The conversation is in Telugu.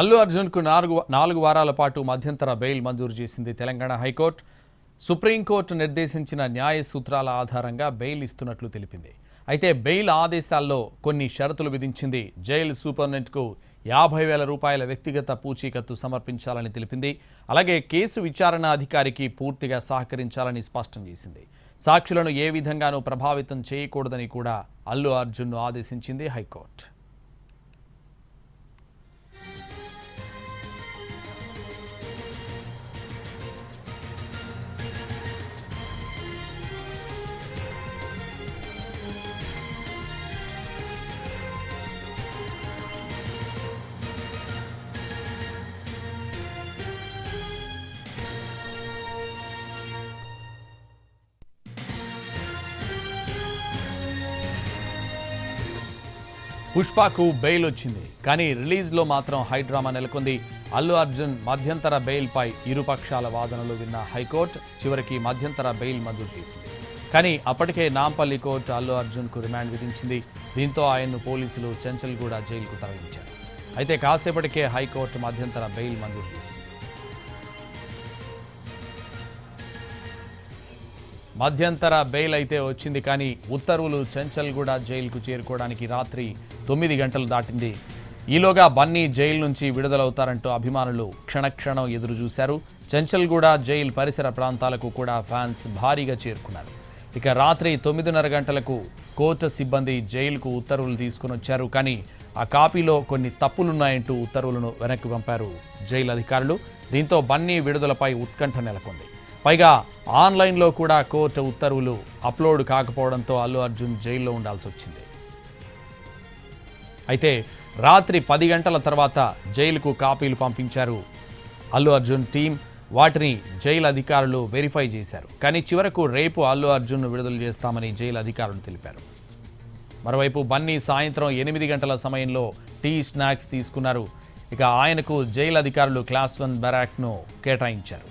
అల్లు అర్జున్కు నాలుగు వారాల పాటు మధ్యంతర బెయిల్ మంజూరు చేసింది తెలంగాణ హైకోర్టు. సుప్రీంకోర్టు నిర్దేశించిన న్యాయ సూత్రాల ఆధారంగా బెయిల్ ఇస్తున్నట్లు తెలిపింది. అయితే బెయిల్ ఆదేశాల్లో కొన్ని షరతులు విధించింది. జైలు సూపరింటెండెంట్కు 50,000 రూపాయల వ్యక్తిగత పూచీకత్తు సమర్పించాలని తెలిపింది. అలాగే కేసు విచారణ అధికారికి పూర్తిగా సహకరించాలని స్పష్టం చేసింది. సాక్షులను ఏ విధంగానూ ప్రభావితం చేయకూడదని కూడా అల్లు అర్జున్ను ఆదేశించింది హైకోర్టు. పుష్పకు బెయిల్ వచ్చింది, కానీ రిలీజ్లో మాత్రం హైడ్రామా నెలకొంది. అల్లు అర్జున్ మధ్యంతర బెయిల్పై ఇరుపక్షాల వాదనలు విన్న హైకోర్టు చివరికి మధ్యంతర బెయిల్ మంజూరు చేసింది. కానీ అప్పటికే నాంపల్లి కోర్టు అల్లు అర్జున్కు రిమాండ్ విధించింది. దీంతో ఆయన్ను పోలీసులు చెంచల్గూడ జైలుకు తరలించారు. అయితే కాసేపటికే హైకోర్టు మధ్యంతర బెయిల్ మంజూరు చేసింది. మధ్యంతర బెయిల్ అయితే వచ్చింది, కానీ ఉత్తర్వులు చెంచల్గూడ జైలుకు చేరుకోవడానికి రాత్రి 9 గంటలు దాటింది. ఈలోగా బన్నీ జైలు నుంచి విడుదలవుతారంటూ అభిమానులు క్షణక్షణం ఎదురుచూశారు. చెంచల్గూడ జైలు పరిసర ప్రాంతాలకు కూడా ఫ్యాన్స్ భారీగా చేరుకున్నారు. ఇక రాత్రి 9:30 గంటలకు కోర్టు సిబ్బంది జైలుకు ఉత్తర్వులు తీసుకుని వచ్చారు. కానీ ఆ కాపీలో కొన్ని తప్పులున్నాయంటూ ఉత్తర్వులను వెనక్కి పంపారు జైలు అధికారులు. దీంతో బన్నీ విడుదలపై ఉత్కంఠ నెలకొంది. పైగా ఆన్లైన్లో కూడా కోర్టు ఉత్తర్వులు అప్లోడ్ కాకపోవడంతో అల్లు అర్జున్ జైల్లో ఉండాల్సి వచ్చింది. అయితే రాత్రి 10 గంటల తర్వాత జైలుకు కాపీలు పంపించారు అల్లు అర్జున్ టీం. వాటిని జైలు అధికారులు వెరిఫై చేశారు. కానీ చివరకు రేపు అల్లు అర్జున్ను విడుదల చేస్తామని జైలు అధికారులు తెలిపారు. మరోవైపు బన్నీ సాయంత్రం 8 గంటల సమయంలో టీ స్నాక్స్ తీసుకున్నారు. ఇక ఆయనకు జైలు అధికారులు క్లాస్ 1 బ్యారాక్ను కేటాయించారు.